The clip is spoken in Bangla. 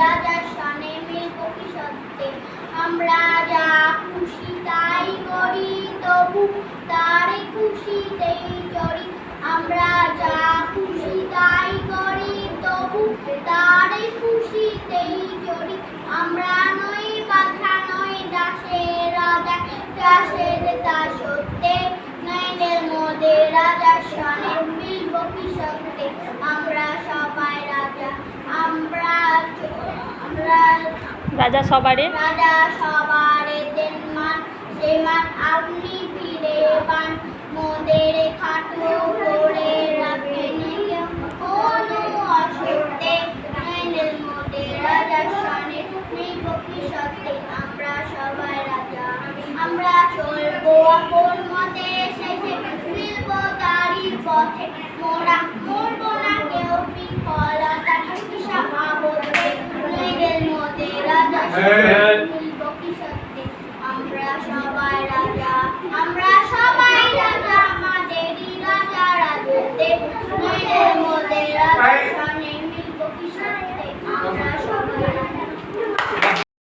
রাজার শানে মিলব কি সত্যে আমরা যা খুশি তাই করি তবু তার খুশিতেই চড়ি আমরা যা খুশি তাই করি তবু তার খুশিতেই চড়ি আমরা নই বাধা নই দাসের রাজা দাসের দাসত্বে নইনের মধ্যে রাজার শানে মিলব কি সত্যে আমরা সবাই রাজা আমরা রাজা সবারে দেন মান সে মান আপনি ফিরে পান মোদের খাটো করে রাখেন কোনো অসত্যে নইনের মধ্যে রাজার শানে মিলব কি সত্যে আমরা সবাই রাজা আমরা চলবো আপন মতে শেষে মিলব তারই পথে মোরা মরবো না কেউ বিফলতার হিসাব আবদ্ধে নইনের মধ্যে রাজার শানে মিলব কি সত্যে আমরা সবাই রাজা আমরা